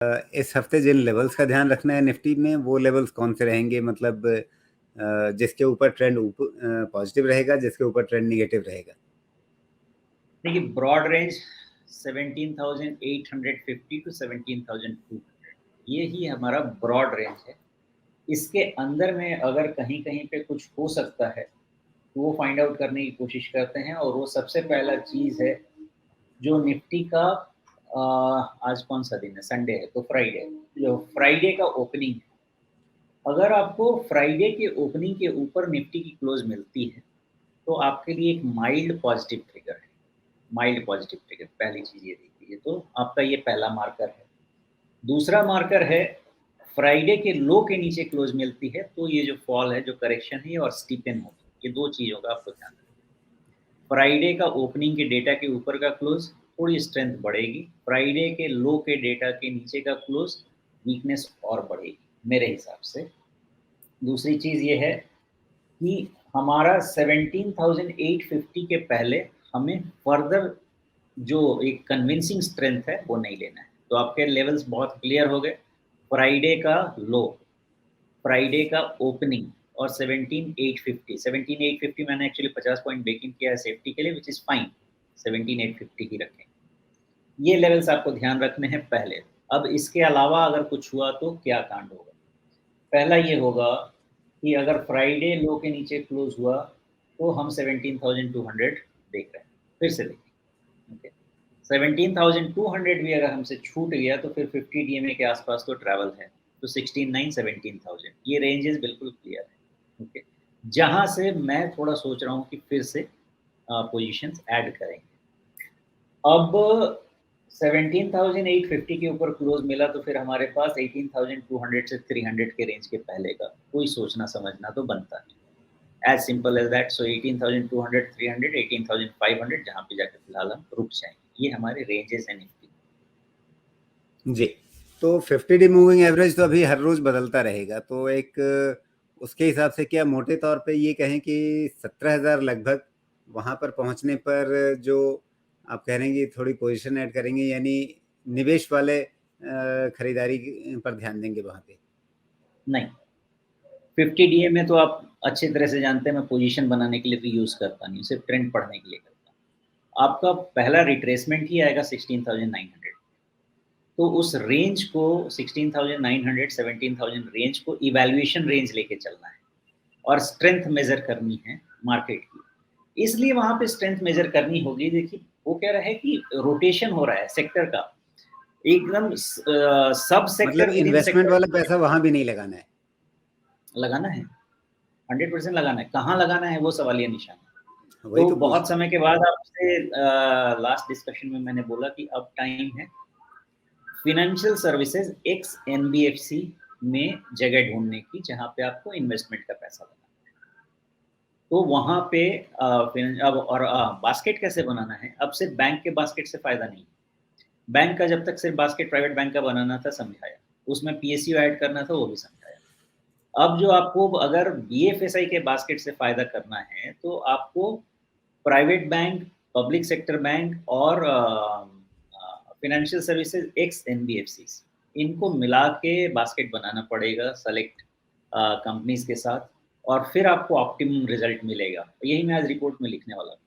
इस हफ्ते जिन लेवल्स का ध्यान रखना है निफ्टी में, वो लेवल्स कौन से रहेंगे? मतलब जिसके ऊपर ट्रेंड पॉजिटिव रहेगा, जिसके ऊपर ट्रेंड निगेटिव रहेगा? देखिए, ब्रॉड रेंज 17,850 टू 17,200, ये ही हमारा ब्रॉड रेंज है। इसके अंदर में अगर कहीं कहीं पे कुछ हो सकता है तो वो फाइंड आउट करने की कोशिश करते हैं। और वो सबसे पहला चीज़ है जो निफ्टी का आज कौन सा दिन है? संडे है, तो फ्राइडे, जो फ्राइडे का ओपनिंग है, अगर आपको फ्राइडे के ओपनिंग के ऊपर निफ्टी की क्लोज मिलती है तो आपके लिए एक माइल्ड पॉजिटिव ट्रिगर है। माइल्ड पॉजिटिव ट्रिगर, पहली चीज़ ये देखिए, तो आपका ये पहला मार्कर है। दूसरा मार्कर है, फ्राइडे के लो के नीचे क्लोज मिलती है तो ये जो फॉल है, जो करेक्शन है और स्टीपन होगी। ये दो चीज़ों का आपको ध्यान रखना है। फ्राइडे का ओपनिंग के डेटा के ऊपर का क्लोज, थोड़ी स्ट्रेंथ बढ़ेगी। फ्राइडे के लो के डेटा के नीचे का क्लोज, वीकनेस और बढ़ेगी मेरे हिसाब से। दूसरी चीज़ ये है कि हमारा 17,850 के पहले हमें फर्दर जो एक कन्विंसिंग स्ट्रेंथ है वो नहीं लेना है। तो आपके लेवल्स बहुत क्लियर हो गए। फ्राइडे का लो, फ्राइडे का ओपनिंग और 17,850 मैंने एक्चुअली 50 पॉइंट बेकिंग किया है सेफ्टी के लिए, विच इज़ फाइन। 17,850 ही रखें। ये लेवल्स आपको ध्यान रखने हैं पहले। अब इसके अलावा अगर कुछ हुआ तो क्या कांड होगा? पहला ये होगा कि अगर फ्राइडे लो के नीचे क्लोज हुआ तो हम 17,200 देख रहे हैं। फिर से देखें, ओके। 17,200 भी अगर हमसे छूट गया तो फिर 50 डीएमए के आसपास तो ट्रैवल है। तो 16,900 17,000 ये रेंजेस बिल्कुल क्लियर है, ओके। जहां से मैं थोड़ा सोच रहा हूँ कि फिर से पोजीशंस ऐड करेंगे। अब 17,850 के ऊपर क्लोज मिला तो फिर हमारे पास 18,200 से 300 के रेंज के पहले का कोई सोचना समझना तो बनता है। As simple as that. So 18,200, 300, 18,500 जहाँ पे जाकर फिलहाल हम रुक जाएंगे। ये हमारे रेंजेस हैं निफ्टी। जी, तो 50 डे मूविंग एवरेज तो अभी हर रोज बदलता रहेगा, तो एक उसके हिसाब से क्या मोटे तौर पे ये कहें कि 17,000 लगभग वहां पर पहुंचने पर जो आप कह रहे हैं कि थोड़ी पोजीशन ऐड करेंगे, यानी निवेश वाले खरीदारी पर ध्यान देंगे वहां पे? नहीं, 50 डीए में तो आप अच्छी तरह से जानते हैं मैं पोजीशन बनाने के लिए तो यूज़ करता नहीं, सिर्फ ट्रेंड पढ़ने के लिए करता हूँ। आपका पहला रिट्रेसमेंट ही आएगा 16,900। तो उस रेंज को 16,900 17,000 रेंज को इवैल्यूएशन रेंज लेके चलना है और स्ट्रेंथ मेजर करनी है मार्केट की। इसलिए वहां पे स्ट्रेंथ मेजर करनी होगी। देखिए, वो कह रहा है कि रोटेशन हो रहा है सेक्टर का, एकदम सब मतलब सेक्टर विद इन इन्वेस्टमेंट वाला सेक्टर पैसा वहां भी नहीं लगाना है? लगाना है। 100% लगाना है। कहाँ लगाना है वो सवालिया निशान है। वही तो तो पूछ बहुत रहा हूँ। समय के बाद आपसे लास्ट डिस्कशन में मैंने बोला कि अब टाइम है फिनेंशियल सर्विसेज एक्स एनबीएफसी में जगह ढूंढने की, जहां पे आपको इन्वेस्टमेंट का पैसा लगाना है। तो वहां पे अब और बास्केट कैसे बनाना है? अब सिर्फ बैंक के बास्केट से फायदा नहीं। बैंक का जब तक सिर्फ बास्केट प्राइवेट बैंक का बनाना था समझाया, उसमें पीएसयू ऐड करना था वो भी समझाया। अब जो आपको अगर बीएफएसआई के बास्केट से फायदा करना है तो आपको private bank, public sector bank और फाइनेंशियल सर्विसेज एक्स एनबीएफसी, इनको मिला के बास्केट बनाना पड़ेगा सेलेक्ट कंपनीज के साथ, और फिर आपको ऑप्टिमम रिजल्ट मिलेगा। यही मैं आज रिपोर्ट में लिखने वाला हूँ।